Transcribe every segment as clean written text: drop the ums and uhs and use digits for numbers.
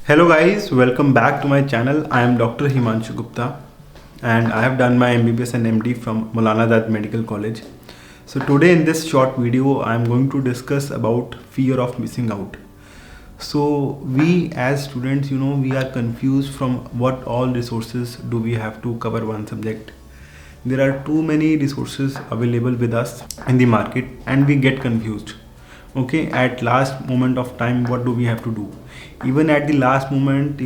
Hello guys, welcome back to my channel. I am Dr. Himanshu Gupta and I have done my MBBS and MD from Maulana Azad Medical College. So today in this short video I am going to discuss about fear of missing out. So we as students, we are confused from what all resources do we have to cover one subject. There are too many resources available with us in the market and we get confused. Okay, at last moment of time, what do we have to do? Even at the last moment,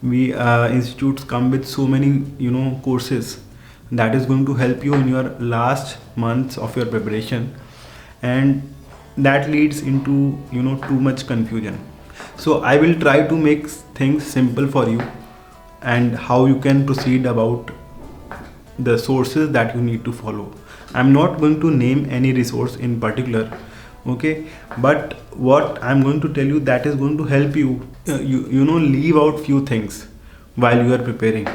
we institutes come with so many courses that is going to help you in your last months of your preparation, and that leads into too much confusion. So I will try to make things simple for you and how you can proceed about the sources that you need to follow. I'm not going to name any resource in particular, okay, but what I'm going to tell you, that is going to help you leave out few things while you are preparing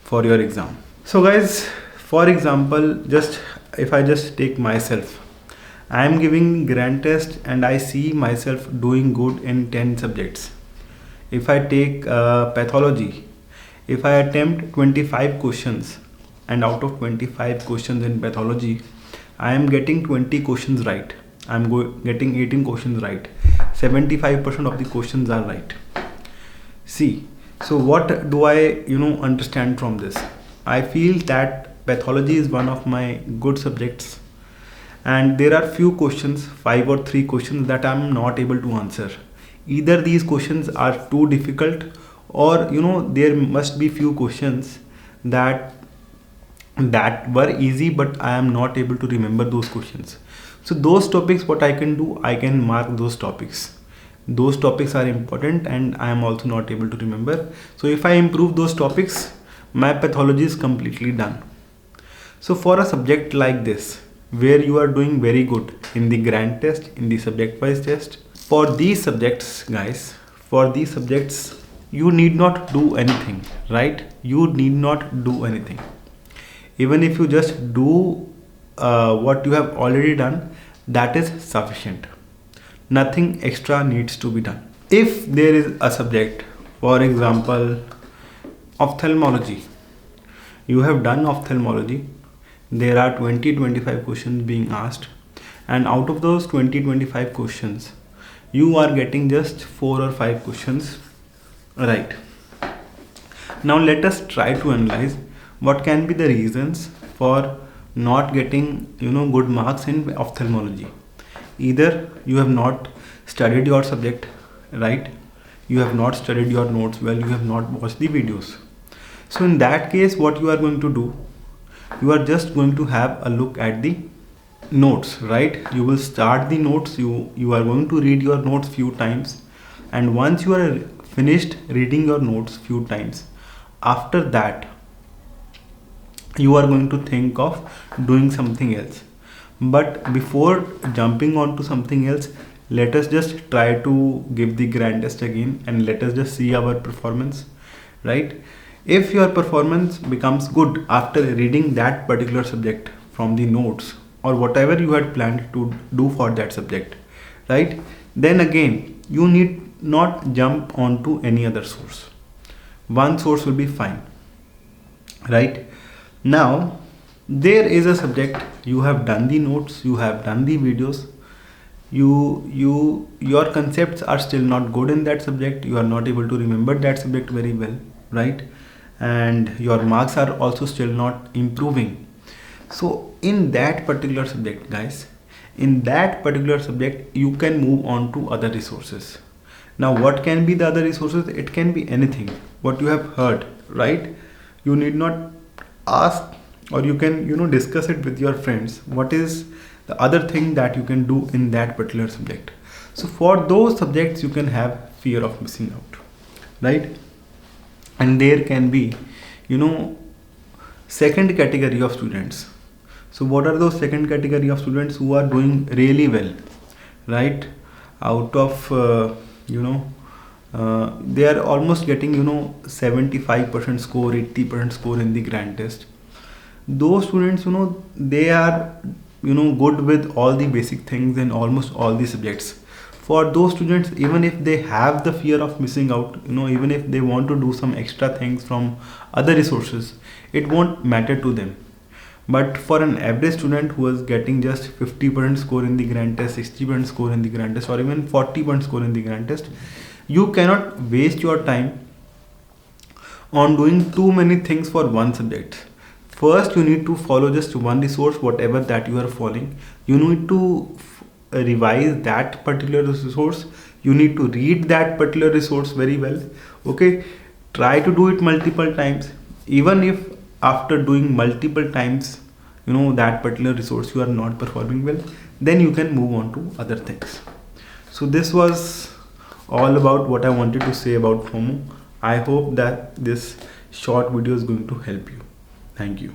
for your exam. So guys, for example, just if I just take myself, I am giving grand test and I see myself doing good in 10 subjects. If I take pathology, if I attempt 25 questions and out of 25 questions in pathology, I am getting 20 questions right. I'm getting 18 questions right. 75% of the questions are right. See, so what do I understand from this? I feel that pathology is one of my good subjects, and there are few questions, 5 or 3 questions that I'm not able to answer. Either these questions are too difficult, or there must be few questions that were easy, but I am not able to remember those questions. So those topics, what I can do, I can mark those topics. Those topics are important and I am also not able to remember. So if I improve those topics, my pathology is completely done. So for a subject like this, where you are doing very good in the grand test, in the subject wise test, for these subjects guys, for these subjects, you need not do anything, right? You need not do anything. Even if you just do what you have already done, that is sufficient. Nothing extra needs to be done. If there is a subject, for example, ophthalmology, you have done ophthalmology, there are 20-25 questions being asked, and out of those 20-25 questions, you are getting just 4 or 5 questions right. Now let us try to analyze what can be the reasons for not getting good marks in ophthalmology. Either you have not studied your subject right, you have not studied your notes well, you have not watched the videos. So in that case, what you are going to do, you are just going to have a look at the notes, right? You will start the notes, you are going to read your notes few times, and once you are finished reading your notes few times, after that you are going to think of doing something else. But before jumping on to something else, let us just try to give the grand test again and let us just see our performance, right? If your performance becomes good after reading that particular subject from the notes or whatever you had planned to do for that subject, right, then again you need not jump onto any other source. One source will be fine, right? Now there is a subject, you have done the notes, you have done the videos, your concepts are still not good in that subject, you are not able to remember that subject very well, right? And your marks are also still not improving. So in that particular subject guys, in that particular subject, you can move on to other resources. Now what can be the other resources? It can be anything what you have heard, right? You need not ask, or you can discuss it with your friends, what is the other thing that you can do in that particular subject. So for those subjects you can have fear of missing out, right? And there can be second category of students. So what are those second category of students? Who are doing really well, right? Out of they are almost getting 75% score, 80% score in the grand test. Those students, they are good with all the basic things in almost all the subjects. for those students, even if they have the fear of missing out, even if they want to do some extra things from other resources, it won't matter to them. But for an average student who is getting just 50% score in the grand test, 60% score in the grand test, or even 40% score in the grand test, you cannot waste your time on doing too many things for one subject. First, you need to follow just one resource, whatever that you are following. You need to revise that particular resource. You need to read that particular resource very well. Okay, try to do it multiple times. Even if after doing multiple times, that particular resource you are not performing well, then you can move on to other things. So this was all about what I wanted to say about FOMO. I hope that this short video is going to help you. Thank you.